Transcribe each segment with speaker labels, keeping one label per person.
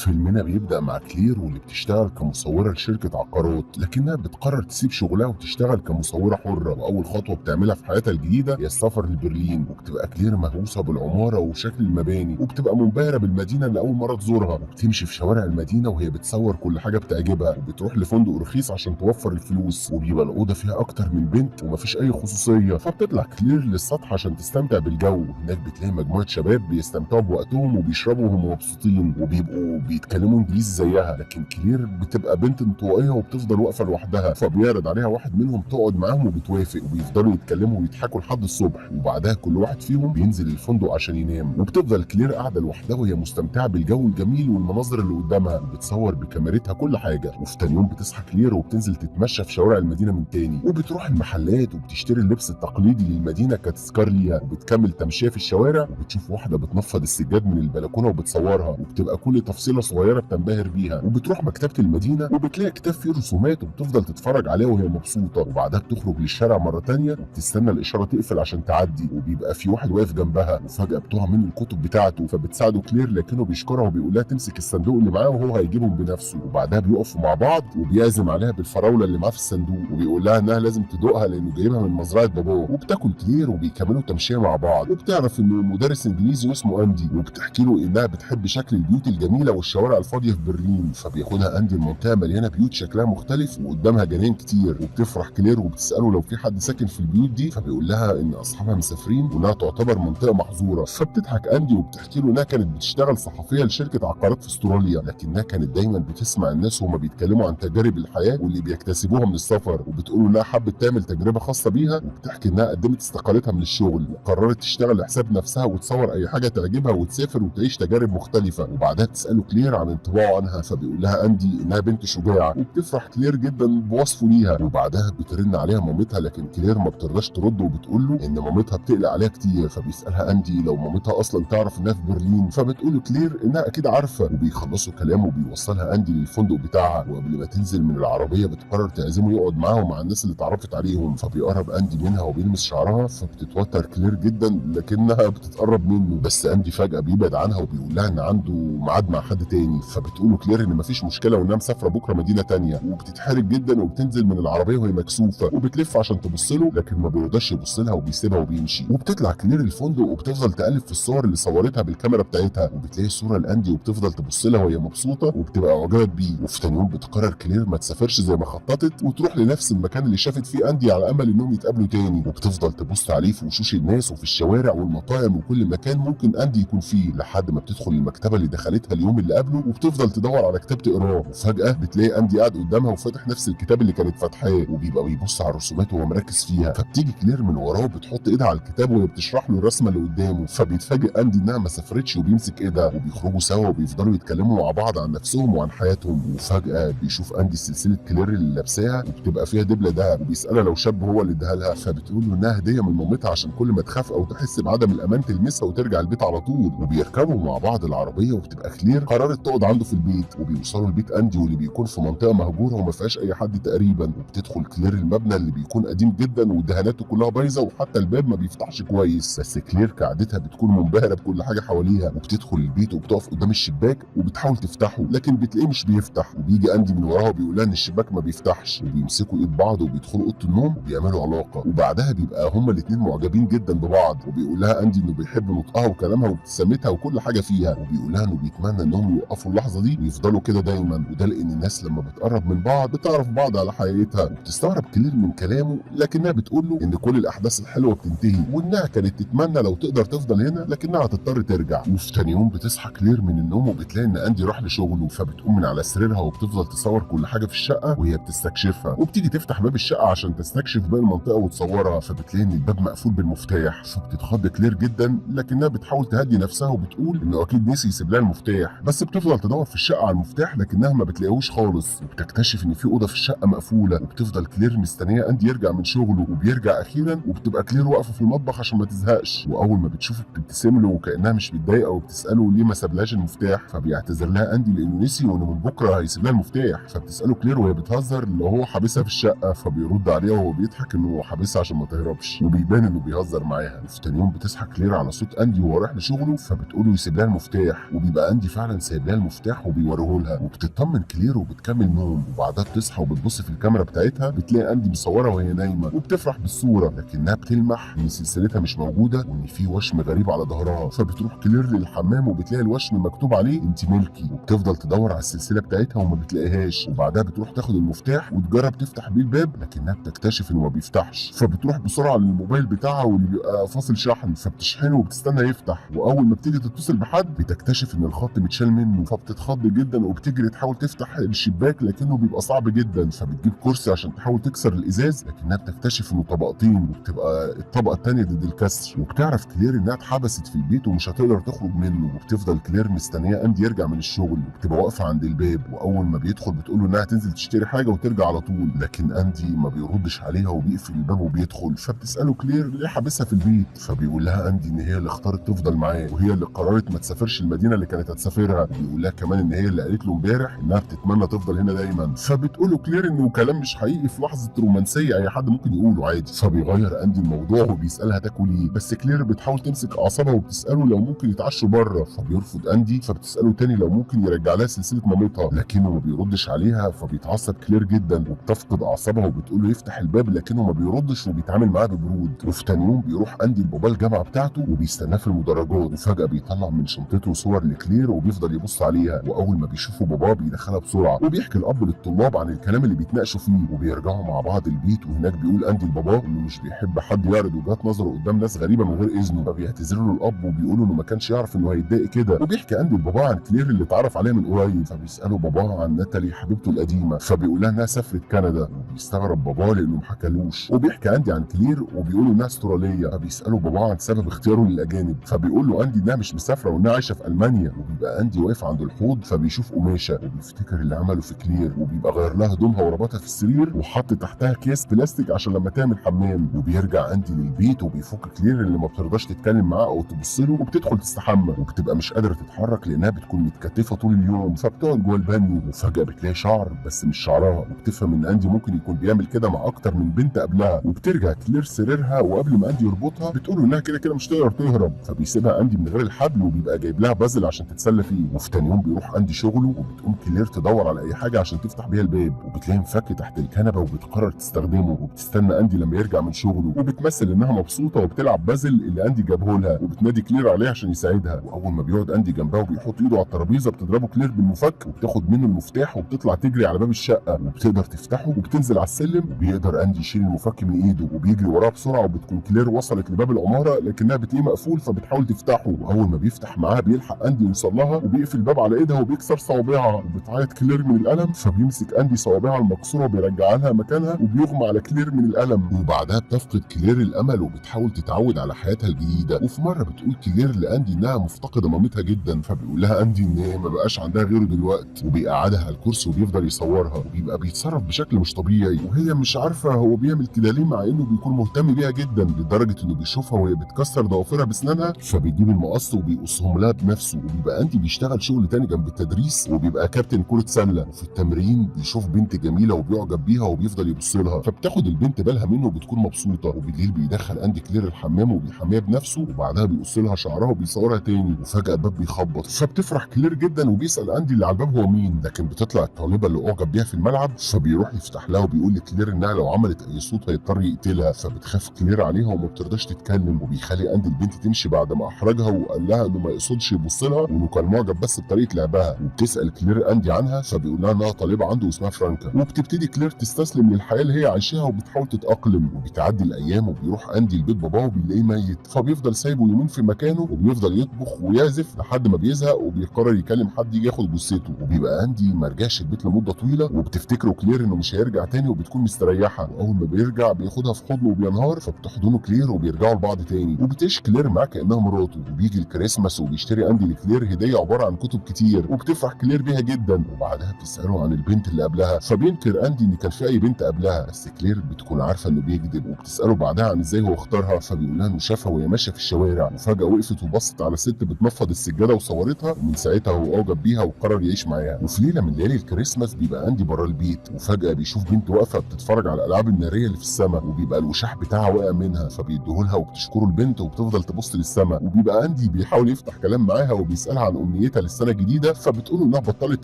Speaker 1: فيلمنا بيبدأ مع كلير واللي بتشتغل كمصورة لشركة عقارات، لكنها بتقرر تسيب شغلها وتشتغل كمصورة حرة، وأول خطوة بتعملها في حياتها الجديدة هي السفر لبرلين. وبتبقى كلير مهووسة بالعمارة وشكل المباني، وبتبقى منبهرة بالمدينة اللي أول مرة تزورها، وبتمشي في شوارع المدينة وهي بتصور كل حاجة بتعجبها، وبتروح لفندق رخيص عشان توفر الفلوس، وبيبقى الأوضة فيها أكتر من بنت ومفيش أي خصوصية. فبتطلع كلير للسطح عشان تستمتع بالجو. هناك بتلاقي مجموعة شباب بيستمتعوا بوقتهم وبيشربوا وهم مبسوطين، وبيبقوا بيتكلموا انجليزي زيها، لكن كلير بتبقى بنت انطوائيه وبتفضل واقفه لوحدها. فبيعرض عليها واحد منهم تقعد معاهم وبتوافق، وبيفضلوا يتكلموا ويضحكوا لحد الصبح، وبعدها كل واحد فيهم بينزل الفندق عشان ينام. وبتفضل كلير قاعده لوحدها وهي مستمتعه بالجو الجميل والمناظر اللي قدامها، وبتصور بكاميرتها كل حاجه. وفي تاني يوم بتصحى كلير وبتنزل تتمشى في شوارع المدينه من تاني، وبتروح المحلات وبتشتري اللبس التقليدي للمدينه كتذكار ليها، وبتكمل تمشيه في الشوارع وبتشوف واحده بتنفض السجاد من البلكونه وبتصورها، وبتبقى كل تفصيله صغيره بتنبهر بيها. وبتروح مكتبه المدينه وبتلاقي كتاب فيه رسومات وبتفضل تتفرج عليها وهي مبسوطه. وبعدها بتخرج للشارع مره تانيه وبتستنى الاشاره تقفل عشان تعدي، وبيبقى في واحد واقف جنبها، وفجاه بتقع منه الكتب بتاعته، فبتساعده كلير لكنه بيشكرها وبيقول لها تمسك الصندوق اللي معاه وهو هيجيبهم بنفسه. وبعدها بيقفوا مع بعض وبيعزم عليها بالفراوله اللي معاه في الصندوق، وبيقول لها انها لازم تدوقها لانه جايبها من مزرعه باباه. وبتاكل كلير وبيكملوا تمشيه مع بعض، وبتعرف انه مدرس انجليزي اسمه اندي، وبتحكي له انها بتحب شكل البيوت الجميله والشوارع الفاضيه في برلين. فبياخدها اندي المنطقه مليانه بيوت شكلها مختلف وقدامها جناين كتير، وبتفرح كلير وبتساله لو في حد ساكن في البيوت دي، فبيقول لها ان اصحابها مسافرين وانها تعتبر منطقه محظوره. فبتضحك اندي وبتحكي له انها كانت بتشتغل صحفيه لشركه عقارات في استراليا، لكنها كانت دايما بتسمع الناس وهما بيتكلموا عن تجارب الحياه واللي بيكتسبوها من السفر، وبتقول له انها حبت تعمل تجربه خاصه بيها، وبتحكي انها قدمت استقالتها من الشغل وقررت تشتغل لحساب نفسها وتصور اي حاجه تعجبها وتسافر وتعيش تجارب مختلفه. وبعدها بتساله كلير عن انطباعه عنها، فبيقول لها اندي انها بنت شجاعه، وبتفرح كلير جدا بوصفه ليها. وبعدها بترن عليها مامتها، لكن كلير ما بترضاش ترد وبتقول له ان مامتها بتقلق عليها كتير. فبيسالها اندي لو مامتها اصلا تعرف انها في برلين، فبتقول له كلير انها اكيد عارفه. وبيخلصوا كلام وبيوصلها اندي للفندق بتاعها، وقبل ما تنزل من العربيه بتقرر تعزمه يقعد معاها ومع الناس اللي اتعرفت عليهم. فبيقرب اندي منها وبيلمس شعرها، فبتتوتر كلير جدا لكنها بتتقرب منه، بس اندي فجاه بيبعد عنها وبيقول لها ان عنده ميعاد مع حد تاني. فبتقول له كلير ان مفيش مشكله وانها مسافره بكره مدينه تانيه، وبتتحرج جدا وبتنزل من العربيه وهي مكسوفه، وبتلف عشان تبص له لكن ما بيرضاش يبص لها وبيسيبها وبيمشي. وبتطلع كلير الفندق وبتفضل تقلب في الصور اللي صورتها بالكاميرا بتاعتها، وبتلاقي صوره لاندي وبتفضل تبص لها وهي مبسوطه وبتبقى اعجبت بيه. وفي تاني يوم بتقرر كلير ما تسافرش زي ما خططت وتروح لنفس المكان اللي شافت فيه اندي على امل انهم يتقابلوا تاني، وبتفضل تبص عليه في وشوش الناس وفي الشوارع والمطاعم وكل مكان ممكن اندي يكون فيه، لحد ما بتدخل المكتبه اللي دخلتها اليوم اللي قبله وبتفضل تدور على كتاب تقراه. وفجاه بتلاقي اندي قاعد قدامها وفاتح نفس الكتاب اللي كانت فاتحاه، وبيبقى بيبص على الرسومات وهو مركز فيها. فبتيجي كلير من وراه وبتحط ايدها على الكتاب وهي بتشرح له الرسمه اللي قدامه، فبيتفاجئ اندي انها ما سافرتش وبيمسك ايدها، وبيخرجوا سوا وبيفضلوا يتكلموا مع بعض عن نفسهم وعن حياتهم. وفجاه بيشوف اندي سلسله كلير اللي لابساها وبتبقى فيها دبله دهب، وبيسالها لو شاب هو اللي اداها لها، فبتقول له انها هديه من مامتها عشان كل ما تخاف او تحس بعدم الامان تلمسها وترجع البيت على طول. وبيركبوا مع بعض العربيه وبتبقى كلير قررت تقعد عنده في البيت، وبيوصلوا لبيت اندي واللي بيكون في منطقه مهجوره وما فيهاش اي حد تقريبا. وبتدخل كلير المبنى اللي بيكون قديم جدا ودهاناته كلها بايظه وحتى الباب ما بيفتحش كويس، بس كلير كعادتها بتكون منبهره بكل حاجه حواليها، وبتدخل البيت وبتقف قدام الشباك وبتحاول تفتحه لكن بتلاقيه مش بيفتح. وبيجي اندي من وراها وبيقول لها ان الشباك ما بيفتحش، وبيمسكوا ايد بعض وبيدخلوا اوضه النوم وبيعملوا علاقه. وبعدها بيبقى هما الاثنين معجبين جدا ببعض، وبيقول لها اندي انه بيحب نطقها وكلامها وابتسامتها وكل حاجه فيها، وبيقول لها انه بيتمنى انهم يوقفوا اللحظه دي ويفضلوا كده دايما، وده لان الناس لما بتقرب من بعض بتعرف بعض على حقيقتها. وبتستغرب كلير من كلامه لكنها بتقول له ان كل الاحداث الحلوه بتنتهي، وانها كانت تتمنى لو تقدر تفضل هنا لكنها هتضطر ترجع. وفي تاني يوم بتصحى كلير من النوم وبتلاقي ان اندي راح لشغله، فبتقوم من على سريرها وبتفضل تصور كل حاجه في الشقه وهي بتستكشفها، وبتيجي تفتح باب الشقه عشان تستكشف باقي المنطقه وتصورها، فبتلاقي ان الباب مقفول بالمفتاح. فبتتخض كلير جدا لكنها بتحاول تهدي نفسها وبتقول انه اكيد نسي يسيب لها المفتاح، بس بتفضل تدور في الشقه على المفتاح لكنها ما بتلاقيهوش خالص. وبتكتشف ان في اوضه في الشقه مقفوله، وبتفضل كلير مستنيه اندي يرجع من شغله، وبيرجع اخيرا وبتبقى كلير واقفه في المطبخ عشان ما تزهقش، واول ما بتشوفه بتبتسم له وكانها مش متضايقه وبتساله ليه ما سابلهاش المفتاح. فبيعتذر لها اندي لانه نسي وانه من بكره هيسيب لها المفتاح. فبتساله كلير وهي بتهزر لو هو حابسها في الشقه، فبيرد عليها وهو بيضحك انه حابسها عشان ما تهربش، وبيبان انه بيهزر معاها. وفي تاني يوم بتصحى كلير على صوت اندي وهو رايح لشغله، فبتقول له يسيب لها المفتاح، وبيبقى اندي فعلا سايب لها المفتاح وبيوريه لها، وبتطمن كلير وبتكمل نوم. وبعدها بتصحى وبتبص في الكاميرا بتاعتها بتلاقي اندي مصوره وهي نايمه وبتفرح بالصوره، لكنها بتلمح ان سلسلتها مش موجوده وان في وشم غريب على ظهرها. فبتروح كلير للحمام وبتلاقي الوشم مكتوب عليه انت ملكي، وبتفضل تدور على السلسله بتاعتها وما بتلاقيهاش. وبعدها بتروح تاخد المفتاح وتجرب تفتح بيه الباب، لكنها بتكتشف انه ما بيفتحش. فبتروح بسرعه للموبايل بتاعها واللي بيبقى فاصل شحن، فبتشحنه وبتستنى يفتح. واول ما بتيجي تتصل بحد بتكتشف ان الخط متشال منه، فبتتخض جدا وبتجري تحاول تفتح الشباك لكنه بيبقى صعب جدا. فبتجيب كرسي عشان تحاول تكسر الازاز، لكنها بتكتشف انه طبقتين وبتبقى الطبقه الثانيه ضد الكسر. وبتعرف كلير انها اتحبست في البيت ومش هتقدر تخرج منه. وبتفضل كلير مستنيه اندي يرجع من الشغل، وبتبقى واقفه عند الباب. واول ما بيدخل بتقول له انها تنزل تشتري حاجه وترجع على طول، لكن اندي ما بيردش عليها وبيقفل الباب وبيدخل. فبتساله كلير ليه حابسها في البيت، فبيقول لها اندي ان هي اللي اختارت تفضل معاه وهي اللي قررت ما تسافرش المدينه اللي كانت هتسافرها. وبيقول لها كمان ان هي اللي قالت له امبارح انها بتتمنى تفضل هنا دايما. فبتقول له كلير انه كلام مش حقيقي في لحظه رومانسيه اي حد ممكن يقوله عادي. فبيغير اندي الموضوع وبيسالها تاكل ايه، بس كلير بتحاول تمسك اعصابها وبتساله لو ممكن يتعشوا بره. فبيرفض اندي، فبتساله تاني لو ممكن يرجع لها سلسله مامتها، لكنه ما بيردش عليها. فبيتعصب كلير جدا وبتفقد اعصابها وبتقول له يفتح الباب، لكنه ما بيردش وبيتعامل معاها ببرود. وفي تاني يوم بيروح اندي لبابا الجامعه بتاعته وبيستناه في المدرجات، وفجاه بيطلع من شنطته صور لكلير وبيفضل يبص عليها. واول ما بيشوفه بابا بيدخلها بسرعه، وبيحكي الاب للطلاب عن الكلام اللي بيتناقشوا فيه. وبيرجعوا مع بعض البيت، وهناك بيقول اندي لبابا انه مش بيحب حد يعرض وجهات نظره قدام ناس غريبه من غير اذنه. فبيعتذر له الاب وبيقولوا انه ما كانش يعرف انه هيتضايق كده. وبيحكي اندي لبابا عن كلير اللي اتعرف عليها من قريب. فبيساله بابا عن ناتالي حبيبته القديمه، فبيقول لها انها سافرت كندا. وبيستغرب بابا لانه ما حكالوش. وبيحكي اندي عن كلير وبيقول انها استراليه. فبيساله بابا عن سبب اختياره للاجانب، فبيقول له اندي انها مش مسافره وانها عايشه في المانيا. وبيبقى اندي واقف عند الحوض فبيشوف قماشه وبيفتكر اللي عمله في كلير، وبيبقى غير لها هدومها وربطها في السرير وحط تحتها اكياس بلاستيك عشان لما تعمل حمام. وبيرجع اندي للبيت وبيفك كلير اللي ما بترضاش تتكلم معاه او تبص له، وبتدخل تستحمى وبتبقى مش قادره تتحرك لانها بتكون متكتفه طول اليوم. فبتقعد جوه البانيو وفجاه بتلاقي شعر بس مش شعرها، وبتفهم ان اندي ممكن يكون بيعمل كده مع اكتر من بنت قبلها. وبترجع كلير سريرها وقبل ما اندي يربطها بتقول له انها كده كده مش تقدر تهرب. فبيسيبها اندي من غير الحبل وبيبقى جايب لها بازل عشان تتسلى فيه. وفي تاني يوم بيروح اندي شغله، وبتقوم كلير تدور على اي حاجه عشان تفتح بيها الباب، وبتلاقي مفك تحت الكنبه وبتقرر تستخدمه. وبتستنى اندي لما يرجع من شغله، وبتمثل انها مبسوطه وبتلعب بازل اللي اندي جابه لها، وبتنادي كلير عليه عشان يساعدها. واول ما بيقعد اندي جنبها وبيحط ايده على الترابيزه بتضربه كلير بالمفك وبتاخد منه المفتاح وبتطلع تجري على باب الشقه وبتقدر تفتحه وبتنزل على السلم. وبيقدر اندي يشيل المفك من ايده وبيجري وراه بسرعه، وبتكون كلير وصلت لباب العماره لكنها بتلاقيه مقفول فبتحاول تفتحه. واول ما بيفتح معاها بيلحق اندي يوصل لها وبيقفل الباب على ايدها وبيكسر صوابعها، وبتعيط كلير من الالم. فبيمسك اندي صوابعها المكسوره وبيرجعها لها مكانها وبيغمى على كلير من الالم. وبعدها بتفقد كلير الامل وبتحاول تتعود على حياتها الجديده. وفي مره بتقول كلير لاندي انها مفتقده مامتها جدا، فبيقول لها اندي ان هي ما بقاش عندها غيره دلوقتي، وبيقعدها على الكرسي وبيفضل يصورها، وبيبقى بيتصرف بشكل مش طبيعي وهي مش عارفه هو بيعمل كده ليه، مع انه بيكون مهتم بيها جدا لدرجه انه بيشوفها وهي بتكسر ضوافرها باسنانها فبيجيب المقص وبيقصهم لها بنفسه. وبيبقى اندي بيشتغل شغل تاني جنب التدريس وبيبقى كابتن كره سله، وفي التمرين بيشوف بنت جميله وبيعجب بيها وبيفضل يبص لها، فبتاخد البنت بالها منه وبتكون مبسوطه. وبالليل بيدخل اندي كلير الحمام وبيحميها بنفسه، وبعدها بيقص لها شعرها وبيصورها تاني. وفجاه الباب بيخبط فبتفرح كلير جدا وبيسال اندي اللي على الباب هو مين، لكن بتطلع الطالبه اللي اعجب بيها في الملعب. فبيروح يفتح لها وبيقول لكلير انها لو عملت اي صوت هيضطر يقتلها. فبتخاف كلير عليها وما بترضاش تتكلم، وبيخلي اندي البنت تمشي بعد ما احرجها وقال لها انه ما يقصدش يبص لها وانه كان معجب بس بطريقه لعبها. وبتسال كلير اندي عنها فبيقول لها انها طالبه عنده اسمها فرانكا. وبتبتدي كلير تستسلم للحياه اللي هي عايشاها وبتحاول تتاقلم. وبتعدي الايام وبيروح اندي لبيت باباه وبيلاقيه ميت، فبيفضل سايبه يومين في مكانه وبيفضل يطبخ ويعزف لحد ما بيزهق وبيقرر يكلم حد يجي ياخد جثته. وبيبقى اندي ما رجعش البيت لمده طويله وبتفتكره كلير انه مش هيرجع تاني وبتكون مستريحه. واول ما بيرجع بياخدها في حضنه وبينهار، فبتحضنه كلير وبيرجعوا لبعض تاني، وبتعيش كلير معاه كانها مراته. وبيجي الكريسماس وبيشتري اندي لكلير هديه عباره عن كتب كتير وبتفرح كلير بيها جدا. وبعدها بتساله عن البنت اللي قبلها، فبينكر اندي ان كان في اي بنت قبلها، بس كلير بتكون عارفه انه بيكذب. وبتساله بعدها عن ازاي هو اختارها، فبيقول لها انه شافها وهي ماشيه في الشوارع وفجاه وقفت وبصت على ست بتنفض السجاده وصورتها، ومن ساعتها هو اعجب بيها وقرر يعيش معاها. وفي ليله من ليالي الكريسماس بيبقى اندي بره البيت وفجاه بيشوف بنت واقفه بتتفرج على الالعاب الناريه اللي في السماء، وبيبقى الوشاح بتاعها واقع منها، فبيديهولها وبتشكره البنت وبتفضل تبص للسماء. وبيبقى اندي بيحاول يفتح كلام معاها وبيسالها عن امنيتها للسنه الجديده، فبتقول انها بطلت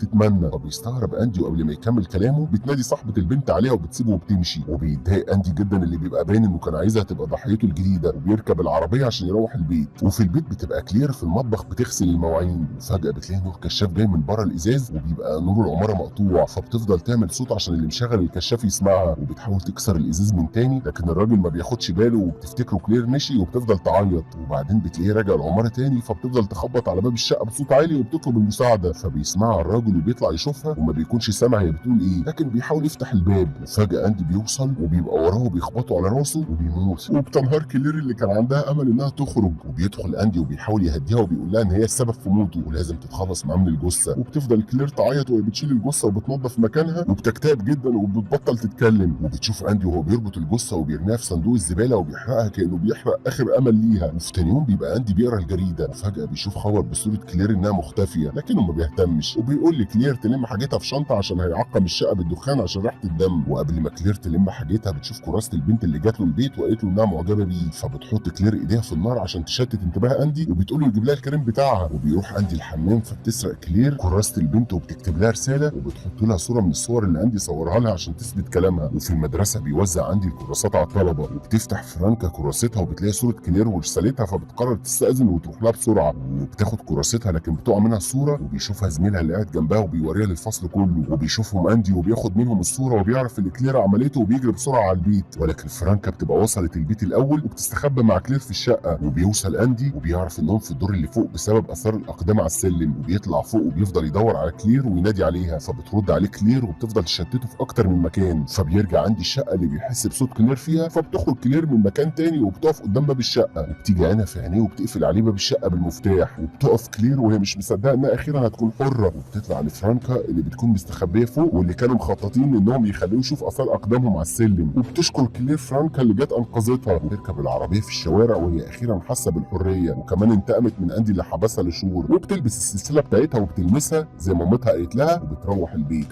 Speaker 1: تتمنى. فبيستغرب اندي وقبل ما يكمل كلامه بتنادي صاحبه البنت عليها وبتسيبه وبتمشي. وبيتضايق اندي جدا اللي بيبقى باين انه كان عايزها تبقى ضحيته الجديده، وبيركب العربيه عشان يروح البيت. وفي البيت بتبقى كلير في المطبخ بتغسل المواعين، وفجاه بتلاقي نور كشاف جاي من بره الازاز وبيبقى نور العماره مقطوع. فبتفضل تعمل صوت عشان اللي مشغل الكشاف يسمعها، وبتحاول تكسر الازاز من تاني لكن الراجل ما بياخدش باله وبتفتكره كلير مشي وبتفضل تعيط. وبعدين بتلاقيه راجع العماره تاني، فبتفضل تخبط على باب الشقه بصوت عالي وبتطلب المساعده. فبيسمعها الراجل وبيطلع يشوفها وما بيكونش سامع هي بتقول ايه، لكن بيحاول يفتح الباب. وفجاه اندي بيوصل وبيبقى وراه وبيخبطوا على راسه وبيموت. وبتنهار كلير اللي كان عندها امل انها تخرج، وبيدخل اندي وبيحاول يهديها وبيقول لها ان هي السبب في موته ولازم تتخلص معاه من الجثه. وبتفضل كلير تعيط وهي بتشيل الجثه وبتنظف مكانها، وبتكتئب جدا وبتبطل تتكلم. وبتشوف اندي وهو بيربط الجثه وبيرميها في صندوق الزباله وبيحرقها كانه بيحرق اخر امل ليها. وفي تاني يوم بيبقى اندي بيقرا الجريده وفجاه بيشوف خبر بصوره كلير انها مختفيه، لكنه ما بيهتمش وبيقول لكلير تلم حاجتها في شنطه عشان هيعقم الشقه بالدخان عشان ريحه الدم. وقبل ما كلير تلم حاجتها بتشوف كراسه البنت اللي جات له البيت وقالت له انها معجبه بيه. فبتحط كلير ايديها في النار عشان تشتت انتباه اندي وبتقول له يجيب لها الكريم بتاعها. وبيروح اندي الحمام فبتسرق كلير كراسه البنت وبتكتب لها رساله وبتحط لها صوره من الصور اللي اندي صورها لها عشان تثبت كلامها. وفي المدرسه بيوزع اندي الكراسات على الطلبه، وبتفتح فرانكا كراستها وبتلاقي صوره كلير ورسالتها، فبتقرر تستأذن وتروح لها بسرعه. وبتاخد كراستها لكن بتقع منها الصوره، وبيشوفها زميلها اللي قاعد جنبها وبيوريها للفصل كله. وبيشوفهم اندي وبياخد منهم الصوره وبيعرف اللي كلير عملته وبيجري بسرعه على البيت. ولكن فرانكا بتبقى وصلت البيت الاول وبتستخبى مع كلير في الشقه. وبيوصل اندي وبيعرف انهم في الدور اللي فوق بسبب اثار الاقدام على السلم، وبيطلع فوق وبيفضل يدور على كلير وينادي عليها. فبترد عليه كلير وبتفضل تشتته في اكتر من مكان. فبيرجع عندي الشقه اللي بيحس بصوت كلير فيها، فبتخرج كلير من مكان تاني وبتقف قدام باب الشقه، وبتيجي عينها في عينيه وبتقفل عليه باب الشقه بالمفتاح. وبتقف كلير وهي مش مصدقه انها اخيرا هتكون حره، وبتطلع لفرانكا اللي بتكون مستخبيه فوق واللي كانوا مخططين انهم يخلوه يشوف اثار اقدامهم على السلم. وبتشكر كلير فرانكا اللي جت انقذتها، وتركب العربيه في الشوارع وهي اخيرا حاسه بالحريه، وكمان انتقمت من اندي اللي حبسها لشهور. وبتلبس السلسله بتاعتها وبتلمسها زي مامتها قالت لها وبتروح البيت.